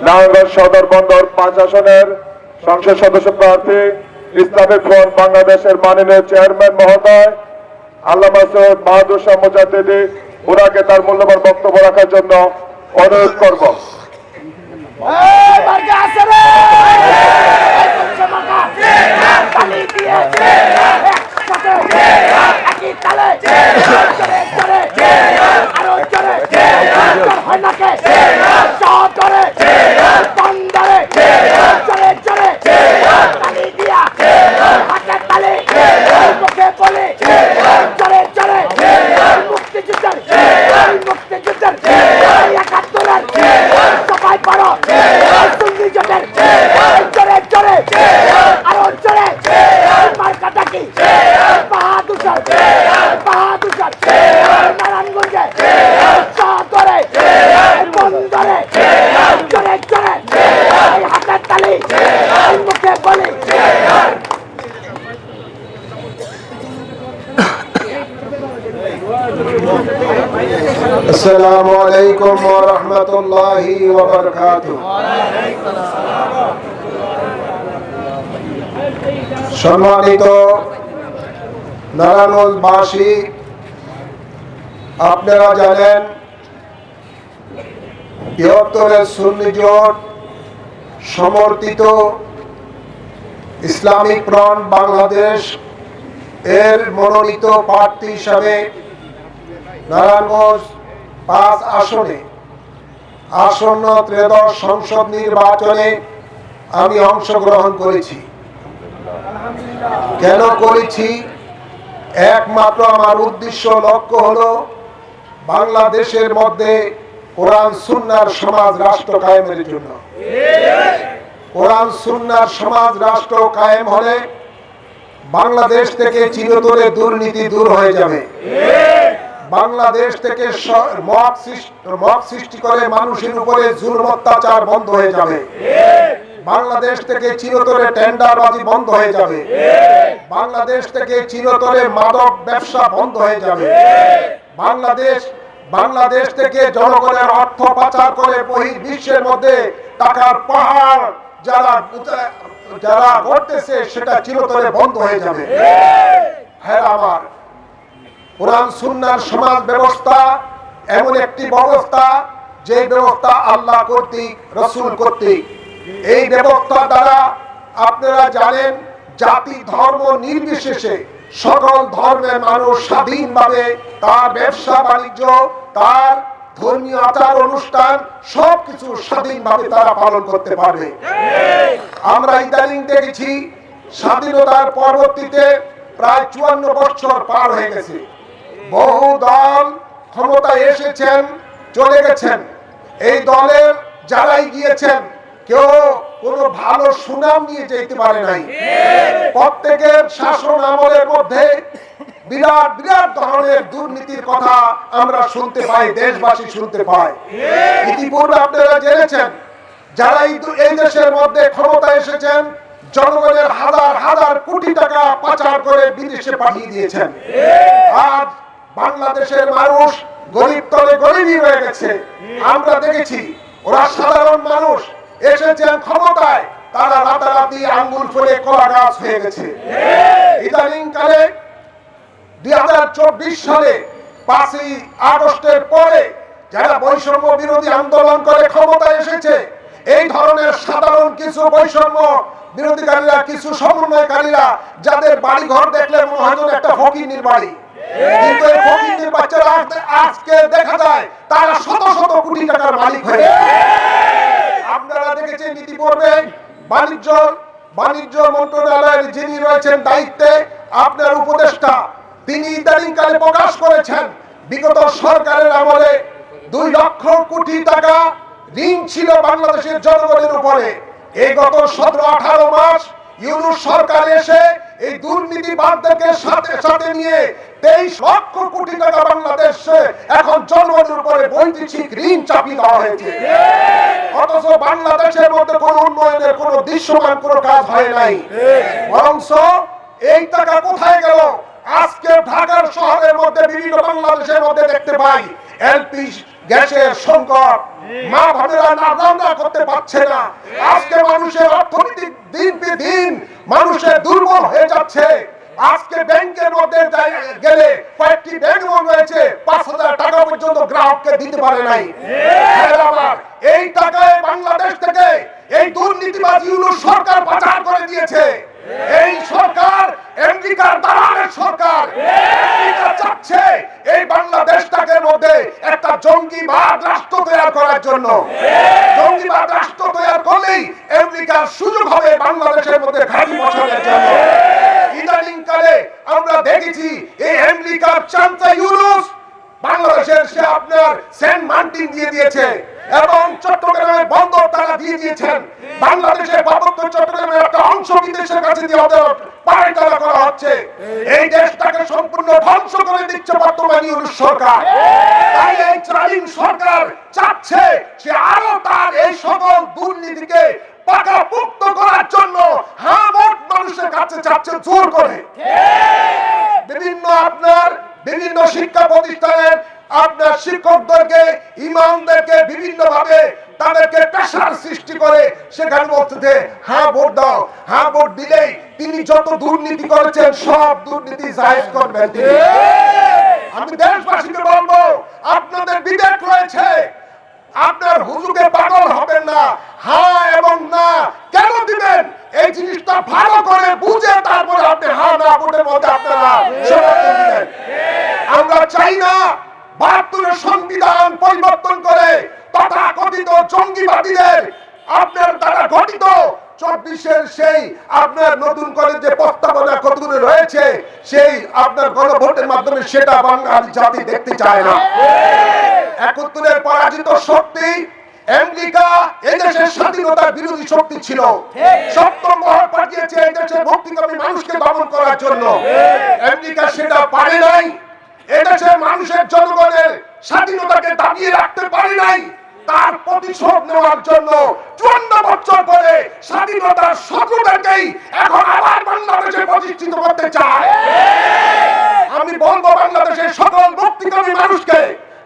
নারায়ণগঞ্জ সদর বন্দর 5 আসনের সংসদ সদস্য প্রার্থী ইসলামিক ফ্রন্ট বাংলাদেশের মাননীয় চেয়ারম্যান মহোদয় আল্লামা সৈয়দ বাহাদুর শাহ মুজাদ্দিদি ওনাকে তার মূল্যবান বক্তব্য রাখার জন্য অনুরোধ করব। আসসালামু আলাইকুম ওয়া রাহমাতুল্লাহি ওয়া বারাকাতুহু। সম্মানিত নারায়ণগঞ্জবাসী, আপনারা জানেন ৭২ সুন্নি জোট সমর্থিত ইসলামিক ফ্রন্ট বাংলাদেশ এর মনোনীত প্রার্থী হিসাবে নারায়ণগঞ্জ 5 আসনে আসন্ন ত্রয়োদশ সংসদ নির্বাচনে আমি অংশগ্রহণ করেছি। কেন করেছি? একমাত্র আমার উদ্দেশ্য লক্ষ্য হলো বাংলাদেশের মধ্যে কোরআন সুন্নাহর সমাজ রাষ্ট্র কায়েমের জন্য। কোরআন সুন্নাহর সমাজ রাষ্ট্র কায়েম হলে বাংলাদেশ থেকে চিরতরে দুর্নীতি দূর হয়ে যাবে। বাংলাদেশ থেকে মব সৃষ্টি করে মানুষের উপরে জুলুম অত্যাচার বন্ধ হয়ে যাবে। বাংলাদেশ থেকে চিরতরে টেন্ডারবাজি বন্ধ হয়ে যাবে। বাংলাদেশ থেকে চিরতরে মাদক ব্যবসা বন্ধ হয়ে যাবে। বাংলাদেশ থেকে জনগণের অর্থ পাচার করে বহির্বিশ্বের মধ্যে টাকার পাহাড় যারা করতেছে সেটা চিরতরে বন্ধ হয়ে যাবে। হ্যাঁ, আমার কোরআন সুন্নাহর সমাজ ব্যবস্থা এমন একটি ব্যবস্থা, যে ব্যবস্থা আল্লাহ কর্তৃক, রাসূল কর্তৃক। এই ব্যবস্থা দ্বারা আপনারা জানেন জাতি ধর্ম নির্বিশেষে সকল ধর্মের মানুষ স্বাধীনভাবে তার ব্যবসা বাণিজ্য, তার ধর্মীয় আচার অনুষ্ঠান সবকিছু স্বাধীনভাবে তারা পালন করতে পারবে। আমরা ইদানিং দেখেছি স্বাধীনতার পরবর্তীতে প্রায় 54 বছর পার হয়ে গেছে। বহু দল ক্ষমতায় এসেছেন, চলে গেছেন। এই দলের যারাই গিয়েছেন কেউ কোনো ভালো সুনাম নিয়ে যেতে পারে নাই। প্রত্যেকের শাসন আমলের মধ্যে বিরাট বিরাট ধরনের দুর্নীতির কথা আমরা শুনতে পাই, দেশবাসী শুনতে পায়। ইতিপূর্বে আপনারা জেনেছেন যারা এই দেশের মধ্যে ক্ষমতায় এসেছেন জনগণের হাজার হাজার কোটি টাকা পাচার করে বিদেশে পাঠিয়ে দিয়েছেন। আজ বাংলাদেশের মানুষ গরিব তলে গরিবই হয়ে গেছে। আমরা দেখেছি ওরা সাধারণ মানুষ এসেছেন ক্ষমতায়, তারা রাতারাতি আঙ্গুল ফুলে কলা গাছ হয়ে গেছে। ইদানিং কালে 2024 সালে 5ই আগস্টের পরে যারা বৈষম্য বিরোধী আন্দোলন করে ক্ষমতায় এসেছে, এই ধরনের সাধারণ কিছু বৈষম্য বিরোধীকারীরা, কিছু সমন্বয়কারীরা যাদের বাড়ি ঘর দেখলে মনে হয় একটা ফকির বাড়ি, কিন্তু এই ফকির বাচ্চারা আজকে দেখা যায় তারা শত শত কোটি টাকার মালিক হয়ে গেছে। আপনারা দেখেছেন ইতিপূর্বে বাণিজ্য মন্ত্রণালয়ের যিনি রয়েছেন দায়িত্বে, আপনার উপদেষ্টা, তিনি ইদানিংকালে প্রকাশ করেছেন বিগত সরকারের আমলে 2 লক্ষ কোটি টাকা ঋণ ছিল বাংলাদেশের জনগণের উপরে। এই গত 17-18 মাস ইউনূস সরকার এসে এই দুর্নীতিবাদদেরকে সাথে নিয়ে 23 লক্ষ কোটি টাকা বাংলাদেশে এখন জনগণের উপরে বৈদেশিক ঋণ চাপিয়ে দেওয়া হয়েছে। অথচ বাংলাদেশের মধ্যে কোনো উন্নয়নের কোনো দৃশ্যমান কোনো কাজ হয় নাই। বরঞ্চ এই টাকা কোথায় গেল? আজকে ঢাকার শহরের মধ্যে বিভিন্ন বাংলাদেশের মধ্যে দেখতে পাই এলপি গ্যাসের সংকট, মা বোনেরা না রান্না করতে পারছে না। আজকে মানুষের অর্থনৈতিক দিন দিন মানুষের দুর্বল হয়ে যাচ্ছে। আজকে ব্যাংকের মধ্যে গেলে কয়েকটি ব্যাংক রয়েছে 5,000 টাকা পর্যন্ত গ্রাহককে দিতে পারে নাই। এই টাকায় বাংলাদেশ থেকে এই দুর্নীতিবাজ ইউনূস সরকার পাচার করে দিয়েছে। এই সরকার আমেরিকার দালালের সরকার। আমেরিকা চাচ্ছে এই বাংলাদেশটাকে মধ্যে একটা জঙ্গিবাদ রাষ্ট্র তৈরি করার জন্য। জঙ্গিবাদ রাষ্ট্র তৈরি করলেই আমেরিকার সুযোগ হবে বাংলাদেশের মধ্যে ঘাঁটি বসানোর জন্য। ইদানিং কালে আমরা দেখেছি এই আমেরিকার চামচা ইউনূস বাংলাদেশের সে আপনার সেন্ট মার্টিন দিয়ে দিয়েছে এবং চট্টগ্রামের বন্দর তারা দিয়ে দিয়েছেন। বাংলাদেশের পার্বত্য চট্টগ্রামের একটা অংশ বিদেশের কাছে দিয়ে পায়তারা করা হচ্ছে। এই দেশটাকে সম্পূর্ণ ধ্বংস করে দিচ্ছে বর্তমান ইউনূস সরকার। তাই এই ট্রাইং সরকার চাচ্ছে সে আরো তার এই সকল দুর্নীতিকে পাকাপোক্ত করার জন্য হামট মানুষের কাছে চাচ্ছে জোর করে। বিভিন্ন শিক্ষা প্রতিষ্ঠানের আপনার শিক্ষকদেরকে ইমামদেরকে বিভিন্ন ভাবে তাদেরকে প্রেশার সৃষ্টি করে সেখানে বলতে হ্যাঁ ভোট দাও, হ্যাঁ ভোট দিলেই তিনি যত দুর্নীতি করেছেন সব দুর্নীতি জায়েজ করবেন তিনি। আমি দেশবাসীকে বলবো আপনাদের বিবেক রয়েছে, আপনার হুজুরকে পাগল হবেন না। হ্যাঁ এবং না কেন দিবেন এই জিনিসটা ভালো করে বুঝে তারপরে আপনি হ্যাঁ না ভোটের মধ্যে আপনারা সমর্থন দিবেন। আমরা চাই না ৭২ সংবিধান পরিবর্তন করে তথাকথিত জঙ্গিবাদীদের আপনার দ্বারা গঠিত ২৪-এর সেই আপনার নতুন করে যে প্রস্তাবনা কতগুলো রয়েছে সেই আপনার গণভোটের মাধ্যমে সেটা বাঙালি জাতি দেখতে চায় না। ৭১-এর পরাজিত শক্তি আমেরিকা এই দেশের স্বাধীনতার বিরোধী শক্তি ছিল। সপ্তম মহল পাঠিয়েছে এই দেশের মুক্তিকামী মানুষকে দমন করার জন্য। আমেরিকা সেটা পারে নাই। এদেশের মানুষের জনগণের স্বাধীনতাকে দাবিয়ে রাখতে পারে নাই। তার প্রতিশোধ নেওয়ার জন্য ৫৪ বছর পরে স্বাধীনতার শত্রুদেরকেই এখন আবার বাংলাদেশে প্রতিষ্ঠিত করতে চায়। আমি বলবো বাংলাদেশের সকল মুক্তিকামী মানুষকে,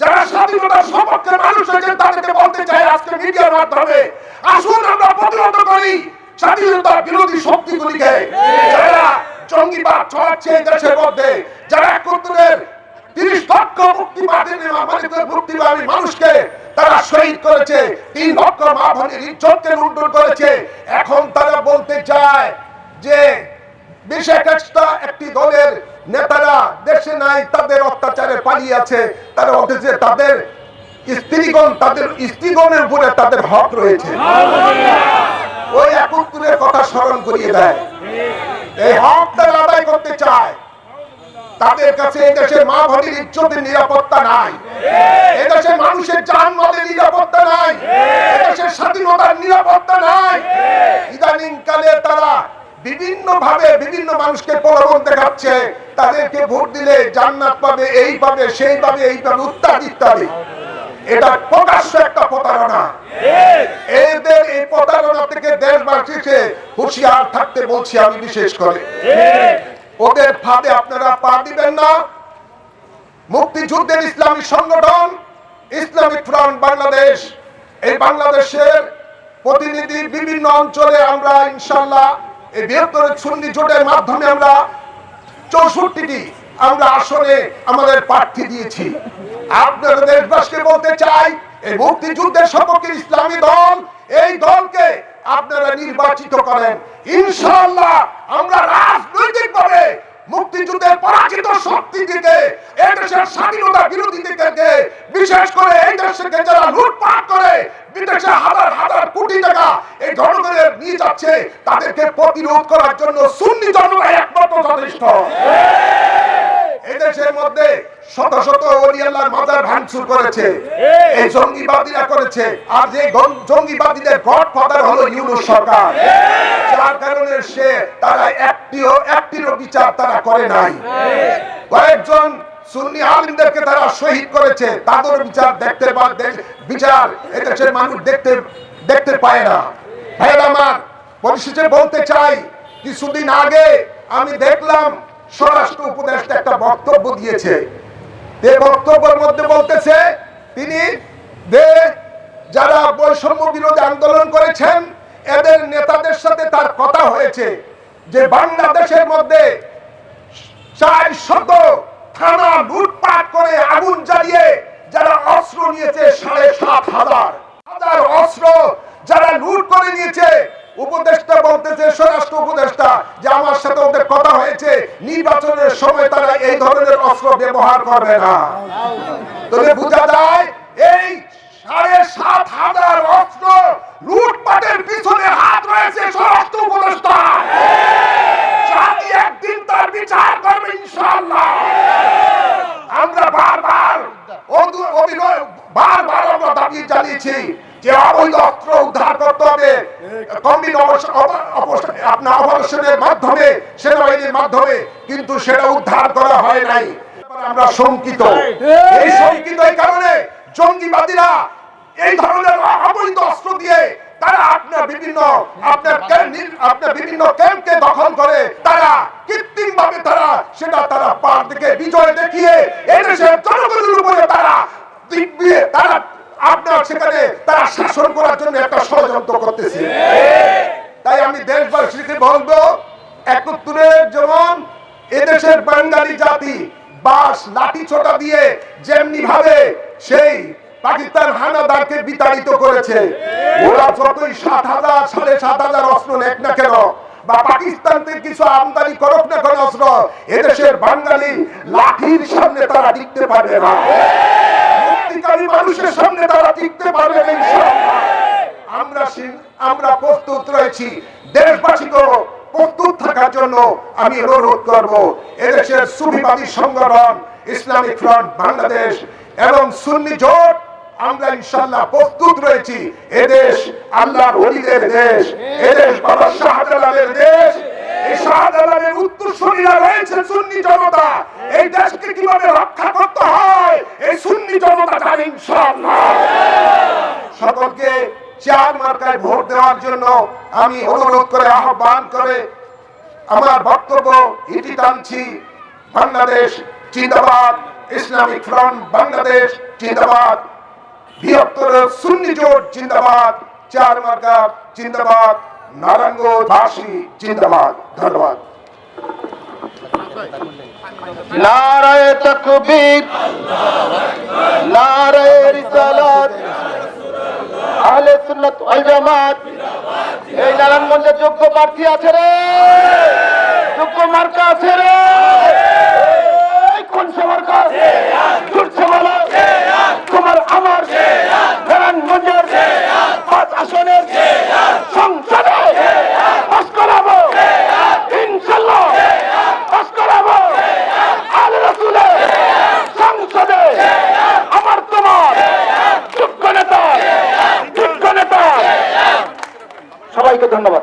যারা স্বাধীনতার সপক্ষে মানুষ হয়েছে তাদেরকে বলতে চাই আজকে মিডিয়ার মাধ্যমে, আসুন আমরা প্রতিরোধ করি স্বাধীনতার বিরোধী শক্তিগুলিকে, যারা জঙ্গিবাদ ছড়াচ্ছে দেশের মধ্যে, যারা ৭১-এর ৩০ লক্ষ মুক্তিবাদী মানুষকে তারা শহীদ করেছে, ৩ লক্ষ মা বোনের ইজ্জতকে লুণ্ঠন করেছে। এখন তারা বলতে চায় যে বিশেষ একটি দলের নেতারা দেশে নাই, তাদের অত্যাচারে পালিয়ে আছে। তারা বলতেছে তাদের স্ত্রীগণের উপরে তাদের হক রয়েছে। ওই ৭১-এর কথা স্মরণ করিয়ে দেয়। এই হক তারা আদায় করতে চায়। তাদের কাছে এই দেশের মা বোনের ইজ্জতের নিরাপত্তা নাই, এই দেশের মানুষের জানমালের নিরাপত্তা নাই, এই দেশের স্বাধীনতার নিরাপত্তা নাই। ইদানিং কালে তারা বিভিন্ন ভাবে বিভিন্ন মানুষকে প্রলোভন দেখাচ্ছে, তাদেরকে ভোট দিলে জান্নাত পাবে, এই পাবে, সেই পাবে, এই পাবে, ইত্যাদি ইত্যাদি। এটা প্রকাশ্য একটা প্রতারণা। এদের এই প্রতারণা থেকে দেশবাসীকে হুঁশিয়ার থাকতে বলছি আমি বিশেষ করে। ওদের ফাঁদে আপনারা পা দিবেন না। মুক্তিযুদ্ধের ইসলামী সংগঠন ইসলামিক ফ্রন্ট বাংলাদেশ, এই বাংলাদেশের প্রতিনিধি বিভিন্ন অঞ্চলে আমরা ইনশাআল্লাহ এই বৃহত্তর সুন্নি জোটের মাধ্যমে আমরা ৬৪টি আমরা আসলে আমাদের প্রার্থী দিয়েছি। আপনারা দেশবাসীকে বলতে চাই এই মুক্তিযুদ্ধের সপক্ষে ইসলামী দল, এই দলকে আপনারা নির্বাচিত করেন। ইনশাআল্লাহ আমরা রাজনৈতিকভাবে মুক্তিযুদ্ধের পরাজিত শক্তি থেকে এই দেশের স্বাধীনতা বিরোধী থেকে, বিশেষ করে এই দেশকে যারা লুটপাট করে বিদেশে হাজার হাজার কোটি টাকা এই জনগণের নিয়ে যাচ্ছে, তাদেরকে প্রতিরোধ করার জন্য সুন্নি জনগণ একমাত্র যথেষ্ট। এদেশের মধ্যে শত শত ওলি আল্লাহর মাজার ভাঙচুর করেছে এই জঙ্গিবাদীরা করেছে, আর যে জঙ্গিবাদীদের গডফাদার হলো ইউনূস সরকার, যার কারণে তারা একটিরও বিচার তারা করে নাই। কয়েকজন সুন্নি আলিমদেরকে তারা শহীদ করেছে, তাদের বিচার এদেশের মানুষ দেখতে পায় না। ভাইরা আমার, পরিশেষে বলতে চাই, কিছুদিন আগে আমি দেখলাম স্বরাষ্ট্র উপদেষ্টা একটা বক্তব্য দিয়েছে। এই বক্তব্যের মধ্যে বলতেছে তিনি যারা বৈষম্য বিরোধী আন্দোলন করেছেন এদের নেতাদের সাথে তার কথা হয়েছে যে বাংলাদেশের মধ্যে 400 থানা লুটপাট করে আগুন জ্বালিয়ে যারা অস্ত্র নিয়েছে 7,500 অস্ত্র যারা লুট করে নিয়েছে, উপদেষ্টা বলতেছে, স্বরাষ্ট্র উপদেষ্টা, যে আমার সাথে ওদের কথা হয়েছে নির্বাচনের সময় তারা এই ধরনের অস্ত্র ব্যবহার করবে না। তবে বোঝা যায় এই 7,500 অস্ত্র লুটপাটের পিছনে হাত রয়েছে স্বরাষ্ট্র উপদেষ্টা। জাতি একদিন তার বিচার করবে ইনশাআল্লাহ। আমরা বারবার আমরা দাবি জানিয়েছি যে অবৈধ অস্ত্র উদ্ধার করতে হবে, আপনার অপারেশনের মাধ্যমে, সেনাবাহিনীর মাধ্যমে, কিন্তু সেটা উদ্ধার করা হয় নাই। আমরা শঙ্কিত, এই শঙ্কিত এই কারণে জঙ্গিবাদীরা এই ধরনের অবৈধ অস্ত্র দিয়ে তারা আপনার বিভিন্ন ক্যাম্পকে দখল করে তারা কৃত্রিম ভাবে তারা পার থেকে বিজয় দেখিয়ে এদেশের জনগণের উপরে তারা আপনার সেখানে তারা শাসন করার জন্য একটা ষড়যন্ত্র করতেছে। তাই আমি দেশবাসীকে বলবো, 71 যেমন এদেশের বাঙালি জাতি বাস লাঠি ছোটা দিয়ে যেমনি ভাবে সেই পাকিস্তান হানাদারকে বিতাড়িত করেছে, ওরা যতই 7,000 7,500 অস্ত্র নেক না কেন বা পাকিস্তান থেকে কিছু আমদানি করুক না কেন অস্ত্র, এদেশের বাঙালি লাঠির সামনে তারা টিকতে পারবে না, মুক্তিকামী মানুষের সামনে তারা টিকতে পারবে না ইনশাআল্লাহ। আমরা প্রস্তুত রয়েছি, দেশবাসীকেও প্রস্তুত থাকার জন্য আমি অনুরোধ করব। এদেশের সুফিবাদী সংগঠন ইসলামিক ফ্রন্ট বাংলাদেশ এবং সুন্নি জোট আমরা ইনশাআল্লাহ প্রস্তুত রয়েছি। এদেশ আল্লাহর ওলিদের দেশ, এদেশ বাবা শাহজালালের দেশ। এই শাহজালালের উত্তরসূরিরা রয়েছে সুন্নি জনতা। এই দেশকে কিভাবে রক্ষা করতে হয় এই সুন্নি জনতা জানে ইনশাআল্লাহ। সকলকে 4 মার্কায় ভোট দেওয়ার জন্য আমি অনুরোধ করে আহ্বান করে আমার বক্তব্য ইতি টানছি। বাংলাদেশ জিন্দাবাদ, ইসলামিক ফ্রন্ট বাংলাদেশ জিন্দাবাদ, বৃহত্তর সুন্নি জোট জিন্দাবাদ, 4 মার্কা জিন্দাবাদ, নারায়ণগঞ্জবাসী জিন্দাবাদ। ধন্যবাদ। নারায়ে তাকবীর, নারায়ে রিসালাত, আহলে সুন্নাত ওয়াল জামাত। এই নারায়ণগঞ্জে যোগ্য প্রার্থী আছে রে, যোগ্য মার্কা আছে রে। কোন মার্কা জুড়ছে বলো, তোমার আমার নারায়ণগঞ্জের 5 আসনের সংসদে পাস করাবো ইনশাআল্লাহ, পাস করাবো। আলে রাসূলের সংসদে আমার তোমার যোগ্য নেতা। সবাইকে ধন্যবাদ।